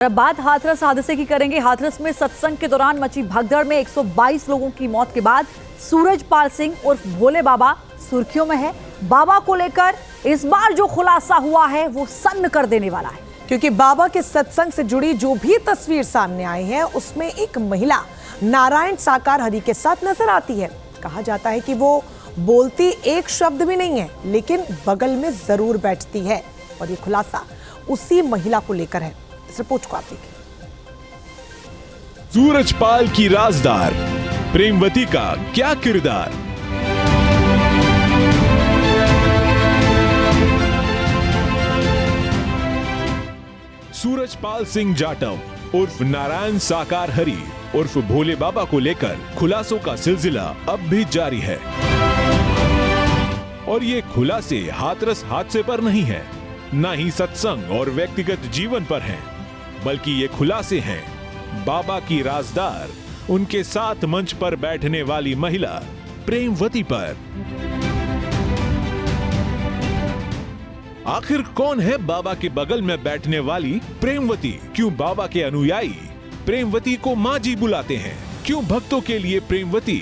अब बात हाथरस हादसे की करेंगे। हाथरस में सत्संग के दौरान मची भगदड़ में 122 लोगों की मौत के बाद सूरजपाल सिंह उर्फ भोले बाबा सुर्खियों में है। बाबा को लेकर इस बार जो खुलासा हुआ है वो सन्न कर देने वाला है, क्योंकि बाबा के सत्संग से जुड़ी जो भी तस्वीर सामने आई है उसमें एक महिला नारायण साकार हरि के साथ नजर आती है। कहा जाता है कि वो बोलती एक शब्द भी नहीं है, लेकिन बगल में जरूर बैठती है। और ये खुलासा उसी महिला को लेकर है। इस रिपोर्ट को आप देखिए। सूरजपाल की राजदार प्रेमवती का क्या किरदार। सूरजपाल सिंह जाटव उर्फ नारायण साकार हरि उर्फ भोले बाबा को लेकर खुलासों का सिलसिला अब भी जारी है। और ये खुलासे हाथरस हादसे पर नहीं है, न ही सत्संग और व्यक्तिगत जीवन पर हैं, बल्कि ये खुलासे हैं बाबा की राजदार, उनके साथ मंच पर बैठने वाली महिला प्रेमवती पर। आखिर कौन है बाबा के बगल में बैठने वाली प्रेमवती? क्यों बाबा के अनुयायी प्रेमवती को मां जी बुलाते हैं? क्यों भक्तों के लिए प्रेमवती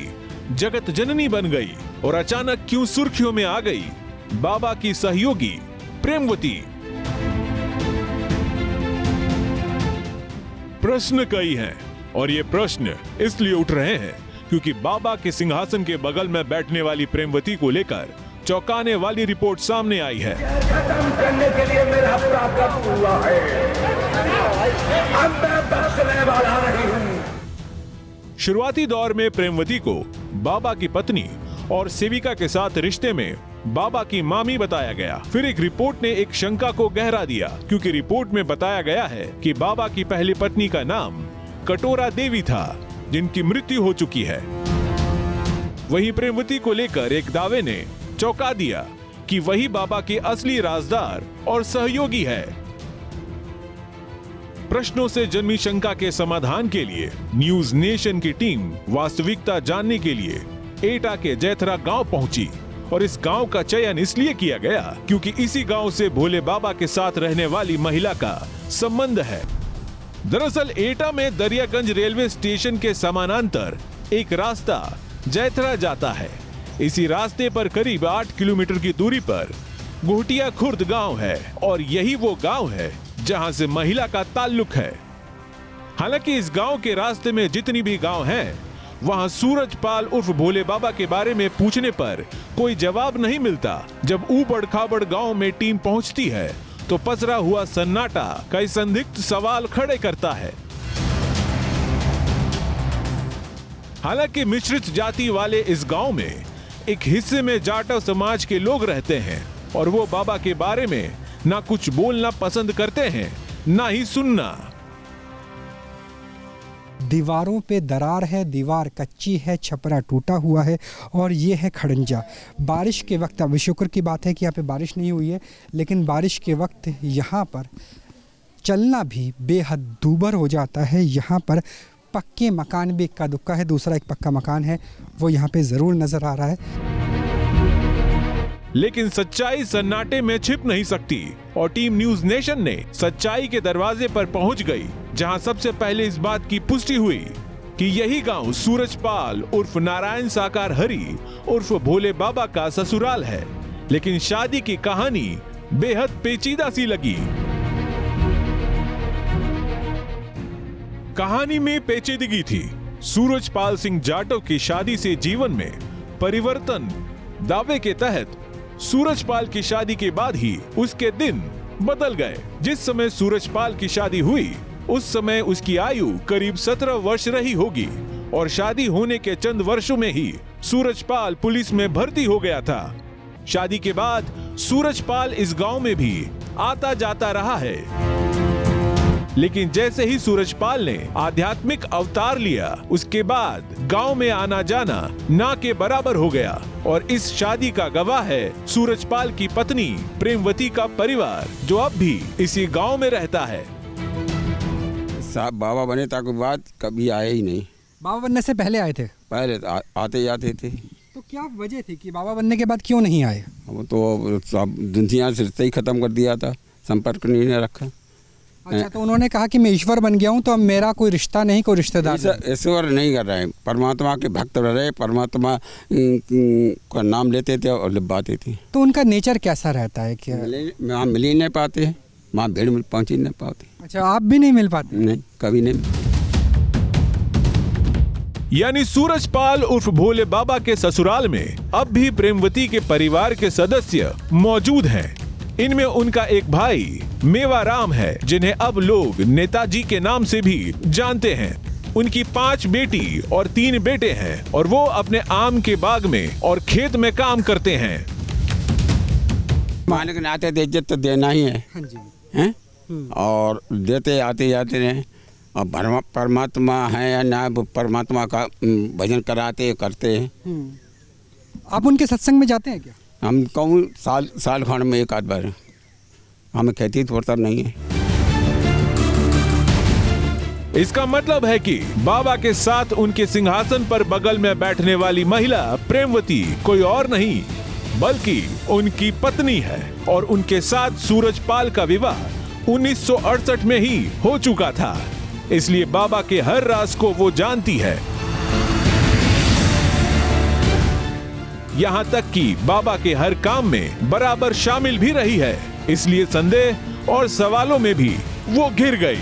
जगत जननी बन गई? और अचानक क्यों सुर्खियों में आ गई बाबा की सहयोगी प्रेमवती? प्रश्न कई हैं, और ये प्रश्न इसलिए उठ रहे हैं क्योंकि बाबा के सिंहासन के बगल में बैठने वाली प्रेमवती को लेकर चौंकाने वाली रिपोर्ट सामने आई है। खत्म करने के लिए मेरा प्राप्त हुआ है, अब मैं बख्शने वाला नहीं हूं। शुरुआती दौर में प्रेमवती को बाबा की पत्नी और सेविका के साथ रिश्ते में बाबा की मामी बताया गया। फिर एक रिपोर्ट ने एक शंका को गहरा दिया, क्योंकि रिपोर्ट में बताया गया है कि बाबा की पहली पत्नी का नाम कटोरा देवी था, जिनकी मृत्यु हो चुकी है। वहीं प्रेमवती को लेकर एक दावे ने चौंका दिया कि वही बाबा के असली राजदार और सहयोगी है। प्रश्नों से जन्मी शंका के समाधान के लिए न्यूज नेशन की टीम वास्तविकता जानने के लिए एटा के जैथरा गांव पहुंची। और इस गांव का चयन इसलिए किया गया क्योंकि इसी गांव से भोले बाबा के साथ रहने वाली महिला का संबंध है। दरअसल एटा में दरियागंज रेलवे स्टेशन के समानांतर एक रास्ता जैथरा जाता है। इसी रास्ते पर करीब 8 किलोमीटर की दूरी पर गोहटिया खुर्द गांव है, और यही वो गांव है जहां से महिला का ताल्लुक है। हालांकि इस गांव के रास्ते में जितनी भी गांव हैं, वहां सूरजपाल उर्फ भोले बाबा के बारे में पूछने पर कोई जवाब नहीं मिलता। जब ऊबड़ खाबड़ गांव में टीम पहुंचती है तो पसरा हुआ सन्नाटा कई संदिग्ध सवाल खड़े करता है। हालांकि मिश्रित जाति वाले इस गांव में एक हिस्से में जाटव समाज के लोग रहते हैं, और वो बाबा के बारे में ना कुछ बोलना पसंद करते हैं, ना ही सुनना। दीवारों पे दरार है, दीवार कच्ची है, छपरा टूटा हुआ है, और ये है खड़ंजा। बारिश के वक्त, अब शुक्र की बात है कि यहाँ पे बारिश नहीं हुई है, लेकिन बारिश के वक्त यहाँ पर चलना भी बेहद दूभर हो जाता है। यहाँ पर पक्के मकान भी इक्का दुक्का है, दूसरा एक पक्का मकान है वो यहाँ पे ज़रूर नज़र आ रहा है। लेकिन सच्चाई सन्नाटे में छिप नहीं सकती, और टीम न्यूज नेशन ने सच्चाई के दरवाजे पर पहुंच गई, जहां सबसे पहले इस बात की पुष्टि हुई कि यही गांव सूरजपाल उर्फ नारायण साकार हरि उर्फ भोले बाबा का ससुराल है। लेकिन शादी की कहानी बेहद पेचीदा सी लगी। कहानी में पेचीदगी थी। सूरजपाल सिंह जाटव की शादी से जीवन में परिवर्तन दावे के तहत सूरजपाल की शादी के बाद ही उसके दिन बदल गए। जिस समय सूरजपाल की शादी हुई उस समय उसकी आयु करीब 17 वर्ष रही होगी, और शादी होने के चंद वर्षों में ही सूरजपाल पुलिस में भर्ती हो गया था। शादी के बाद सूरजपाल इस गांव में भी आता जाता रहा है, लेकिन जैसे ही सूरजपाल ने आध्यात्मिक अवतार लिया, उसके बाद गांव में आना जाना ना के बराबर हो गया। और इस शादी का गवाह है सूरजपाल की पत्नी प्रेमवती का परिवार, जो अब भी इसी गांव में रहता है। साहब बाबा बने तक बाद कभी आए ही नहीं। बाबा बनने से पहले आए थे? पहले आते जाते थे। तो क्या वजह थी कि बाबा बनने के बाद क्यों नहीं आए? वो तो सब दुनिया से रिश्ता ही खत्म कर दिया था, संपर्क नहीं रखा। अच्छा, तो उन्होंने कहा कि मैं ईश्वर बन गया हूँ तो अब मेरा कोई रिश्ता नहीं, कोई रिश्तेदार नहीं। ईश्वर नहीं कर रहे, परमात्मा के भक्त रहे, परमात्मा का नाम लेते थे और लिबाते थे। तो उनका नेचर कैसा रहता है? क्या वहाँ मिल ही नहीं पाते, वहाँ भीड़ में पहुँच ही नहीं पाते। अच्छा, आप भी नहीं मिल पाते? नहीं, कभी नहीं। यानी सूरजपाल उर्फ भोले बाबा के ससुराल में अब भी प्रेमवती के परिवार के सदस्य मौजूद हैं। इनमें उनका एक भाई मेवाराम है, जिन्हें अब लोग नेताजी के नाम से भी जानते हैं। उनकी 5 बेटी और 3 बेटे हैं और वो अपने आम के बाग में और खेत में काम करते हैं। मालिक ने आते थे, इज्जत तो देना ही है, हाँ जी। हैं? और देते आते जाते रहे। और परमात्मा है या ना, वो परमात्मा का भजन कराते करते हैं। आप उनके सत्संग में जाते हैं क्या? हम कहूँ साल खंड में एक आध बार। हमें खेती थोड़ा नहीं है। इसका मतलब है कि बाबा के साथ उनके सिंहासन पर बगल में बैठने वाली महिला प्रेमवती कोई और नहीं बल्कि उनकी पत्नी है और उनके साथ सूरजपाल का विवाह 1968 में ही हो चुका था। इसलिए बाबा के हर राज को वो जानती है, यहाँ तक कि बाबा के हर काम में बराबर शामिल भी रही है। इसलिए संदेह और सवालों में भी वो घिर गई।